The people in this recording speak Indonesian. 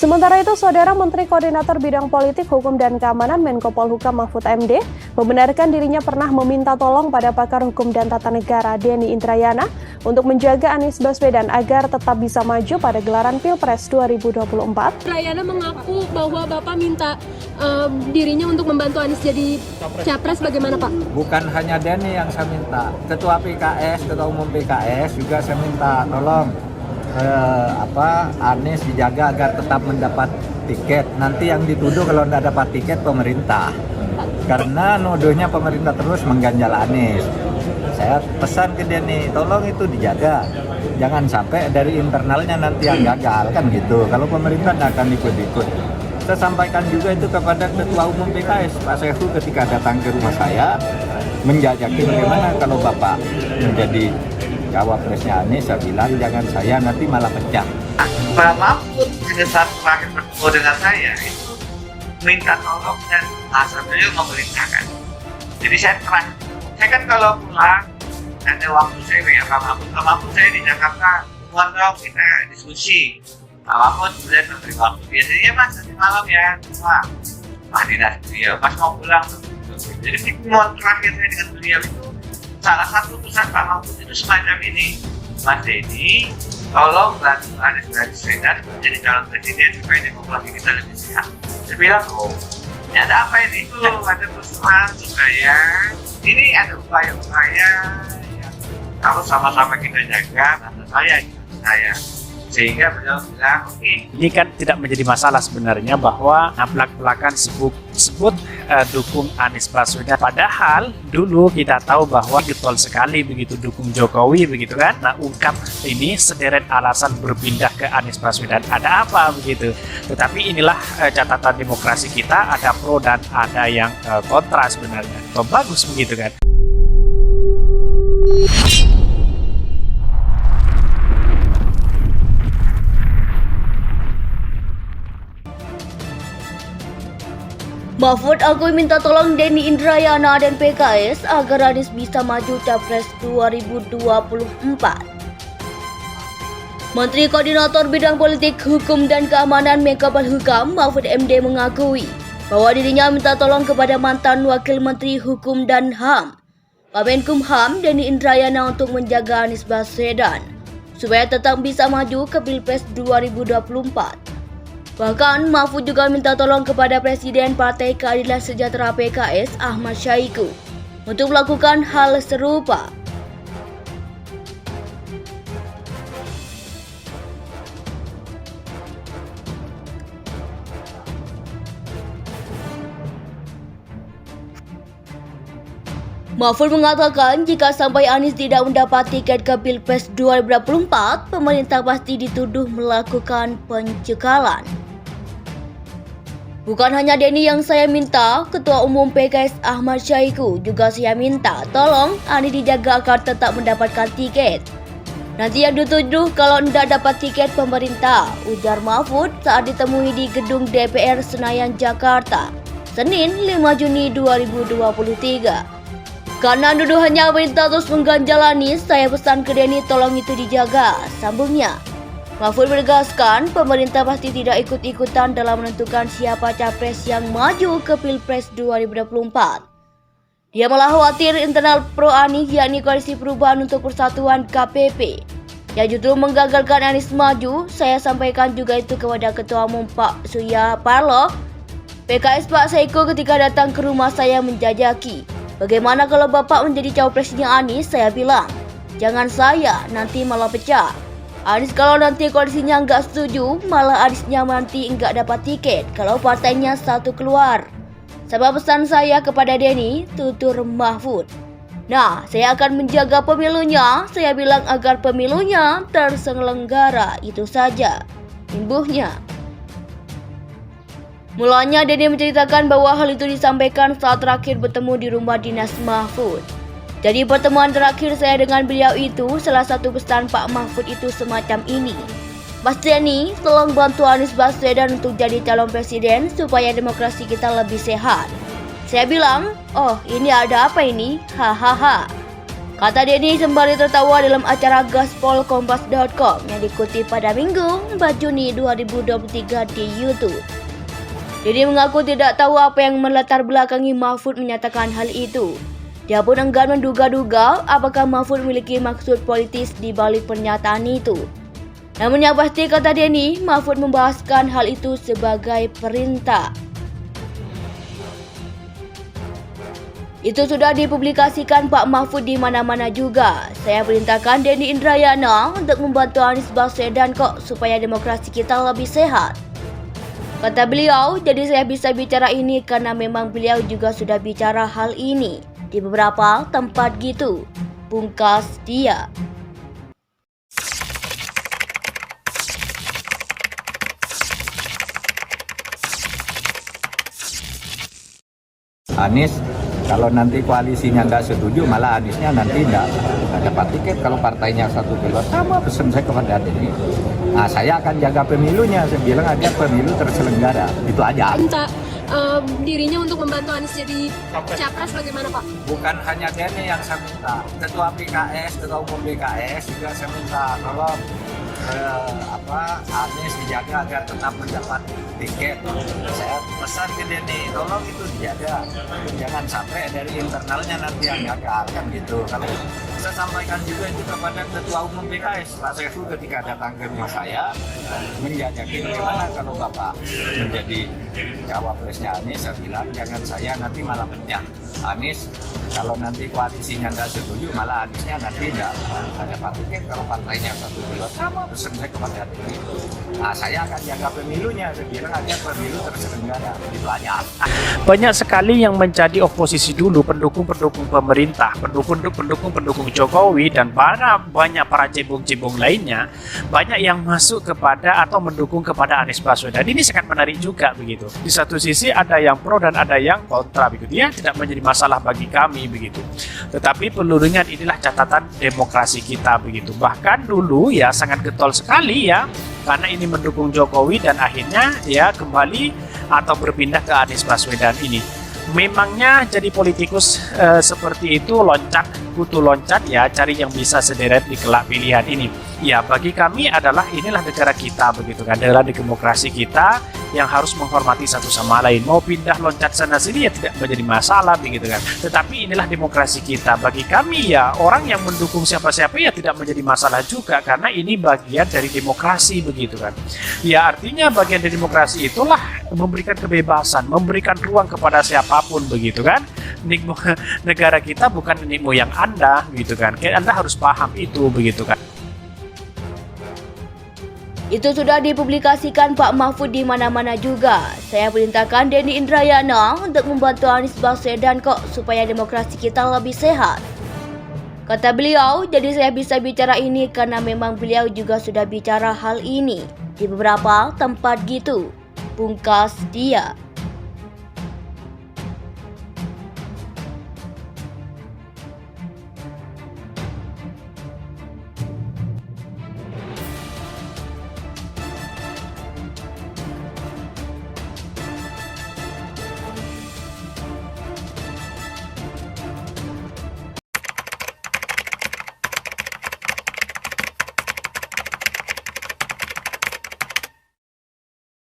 Sementara itu, Saudara Menteri Koordinator Bidang Politik, Hukum dan Keamanan Menko Polhukam Mahfud MD membenarkan dirinya pernah meminta tolong pada pakar hukum dan tata negara Denny Indrayana untuk menjaga Anies Baswedan agar tetap bisa maju pada gelaran Pilpres 2024. Indrayana mengaku bahwa Bapak minta dirinya untuk membantu Anies jadi capres, bagaimana Pak? Bukan hanya Denny yang saya minta, Ketua PKS, Ketua Umum PKS juga saya minta tolong Anies dijaga agar tetap mendapat tiket. Nanti yang dituduh kalau tidak dapat tiket pemerintah, karena nuduhnya pemerintah terus mengganjal Anies. Saya pesan ke Denny, tolong itu dijaga, jangan sampai dari internalnya nanti yang gagal, kan gitu. Kalau pemerintah nggak akan ikut-ikut. Saya sampaikan juga itu kepada Ketua Umum PKS, Pak Sehu, ketika datang ke rumah saya menjajaki bagaimana kalau Bapak menjadi cawapresnya Anies. Saya bilang jangan saya, nanti malah pecah. Pak Mahfud pada saat terakhir bertemu dengan saya itu minta tolong dan beliau memerintahkan. Jadi saya kan kalau pulang ada waktu saya ya Pak Mahfud saya di Jakarta, mohon dong kita diskusi. Pak Mahfud kemudian memberi waktu, biasanya Mas nanti malam ya, Pak dinas beliau, Mas mau pulang. Jadi pertemuan terakhir saya dengan beliau itu salah satu pesan Pak Mahfud itu semacam ini, Mas Denny, tolong bantu Anies Baswedan menjadi calon presiden supaya demokrasi kita lebih sehat. Saya bilang, ini ada apa ini? Ada pesan supaya ini ada upaya-upaya yang kalau sama-sama kita jaga, kata saya. Sehingga beliau bilang, Ini kan tidak menjadi masalah sebenarnya bahwa belak-belakan sebut dukung Anies Baswedan. Padahal dulu kita tahu bahwa getol sekali begitu dukung Jokowi begitu kan. Nah, ungkap ini sederet alasan berpindah ke Anies Baswedan. Ada apa begitu? Tetapi inilah catatan demokrasi kita, ada pro dan ada yang kontra sebenarnya. Bagus begitu kan. Mahfud akui minta tolong Denny Indrayana dan PKS agar Anies bisa maju Capres 2024. Menteri Koordinator Bidang Politik, Hukum dan Keamanan Menko Polhukam Mahfud MD mengakui bahwa dirinya minta tolong kepada mantan Wakil Menteri Hukum dan HAM, Wamenkumham Denny Indrayana untuk menjaga Anies Baswedan supaya tetap bisa maju ke Pilpres 2024. Bahkan Mahfud juga minta tolong kepada Presiden Partai Keadilan Sejahtera PKS Ahmad Syahiku untuk melakukan hal serupa. Mahfud mengatakan jika sampai Anies tidak mendapat tiket ke Pilpres 2024, pemerintah pasti dituduh melakukan pencekalan. Bukan hanya Denny yang saya minta, Ketua Umum PKS Ahmad Syahiku juga saya minta tolong Anies dijaga agar tetap mendapatkan tiket. Nanti yang dituduh kalau tidak dapat tiket pemerintah, ujar Mahfud saat ditemui di gedung DPR Senayan, Jakarta, Senin 5 Juni 2023. Karena nuduhannya pemerintah terus mengganjal Anies, saya pesan ke Denny tolong itu dijaga, sambungnya. Mahfud menegaskan pemerintah pasti tidak ikut-ikutan dalam menentukan siapa capres yang maju ke Pilpres 2024. Dia malah khawatir internal pro Anies yakni Koalisi Perubahan untuk Persatuan KPP yang justru menggagalkan Anies maju. Saya sampaikan juga itu kepada Ketua Umum Pak Surya Paloh PKS Pak Seiko ketika datang ke rumah saya menjajaki. Bagaimana kalau Bapak menjadi cawapresnya Anies? Saya bilang, jangan saya, nanti malah pecah. Anies kalau nanti koalisinya nggak setuju, malah Aniesnya nanti nggak dapat tiket kalau partainya satu keluar. Sebab pesan saya kepada Denny, tutur Mahfud. Nah, saya akan menjaga pemilunya, saya bilang agar pemilunya terselenggara, itu saja, imbuhnya. Mulanya Denny menceritakan bahwa hal itu disampaikan saat terakhir bertemu di rumah dinas Mahfud. Jadi pertemuan terakhir saya dengan beliau itu, salah satu pesan Pak Mahfud itu semacam ini. Mas Denny, tolong bantu Anies Baswedan untuk jadi calon presiden supaya demokrasi kita lebih sehat. Saya bilang, oh ini ada apa ini? Hahaha. Kata Denny sembari tertawa dalam acara gaspolkompas.com yang dikutip pada Minggu 4 Juni 2023 di YouTube. Denny mengaku tidak tahu apa yang melatar belakangi Mahfud menyatakan hal itu. Dia pun enggan menduga-duga apakah Mahfud memiliki maksud politis di balik pernyataan itu. Namun yang pasti, kata Denny, Mahfud membahaskan hal itu sebagai perintah. Itu sudah dipublikasikan Pak Mahfud di mana-mana juga. Saya perintahkan Denny Indrayana untuk membantu Anies Baswedan kok supaya demokrasi kita lebih sehat. Kata beliau, jadi saya bisa bicara ini karena memang beliau juga sudah bicara hal ini di beberapa tempat gitu. Pungkas dia. Anies, kalau nanti koalisinya nggak setuju, malah Aniesnya nanti nggak dapat tiket. Kalau partainya satu keluar, sama pesan saya kepada Denny. Nah, saya akan jaga pemilunya. Saya bilang agar pemilu terselenggara. Itu aja. Minta dirinya untuk membantu Anies jadi capres bagaimana Pak? Bukan hanya Denny yang saya minta. Ketua PKS, Ketua Umum PKS juga saya minta tolong Anies dijaga agar tetap mendapat tiket. Saya pesan ke Denny, tolong itu dijaga, jangan sampai dari internalnya nanti yang gagal kan gitu. Kalau saya sampaikan juga itu kepada Ketua Umum PKS, Pak Saiful ketika datang ke rumah saya menjajakin gimana kalau Bapak menjadi cawapresnya Anies. Saya bilang jangan saya nanti malah pecah. Anies, kalau nanti koalisinya nggak setuju, malah Aniesnya nanti nggak dapat tiket. Kalau partainya satu keluar, sama pesan saya kepada Denny. Nah, saya akan jaga pemilunya. Saya bilang agar pemilu terselenggara. Itu aja. Banyak sekali yang menjadi oposisi dulu, pendukung-pendukung pemerintah, pendukung Jokowi, dan banyak para cebong-cebong lainnya, banyak yang masuk kepada atau mendukung kepada Anies Baswedan. Ini sangat menarik juga begitu. Di satu sisi ada yang pro dan ada yang kontra begitu. Ya, tidak menjadi masalah bagi kami begitu. Tetapi perlu diingat, inilah catatan demokrasi kita begitu. Bahkan dulu ya sangat getol sekali ya, karena ini mendukung Jokowi dan akhirnya ya kembali atau berpindah ke Anies Baswedan ini. Memangnya jadi politikus seperti itu kutu loncat ya, cari yang bisa sederet di kelak pilihan ini. Ya, bagi kami adalah inilah negara kita begitu kan, adalah demokrasi kita yang harus menghormati satu sama lain. Mau pindah loncat sana sini ya tidak menjadi masalah begitu kan. Tetapi inilah demokrasi kita. Bagi kami ya, orang yang mendukung siapa-siapa ya tidak menjadi masalah juga, karena ini bagian dari demokrasi begitu kan. Ya, artinya bagian dari demokrasi itulah memberikan kebebasan, memberikan ruang kepada siapapun begitu kan. Negara kita bukan nenek moyang Anda gitu kan. Anda harus paham itu begitu kan. Itu sudah dipublikasikan Pak Mahfud di mana-mana juga. Saya perintahkan Denny Indrayana untuk membantu Anies Baswedan kok supaya demokrasi kita lebih sehat. Kata beliau, jadi saya bisa bicara ini karena memang beliau juga sudah bicara hal ini di beberapa tempat gitu. Pungkas dia.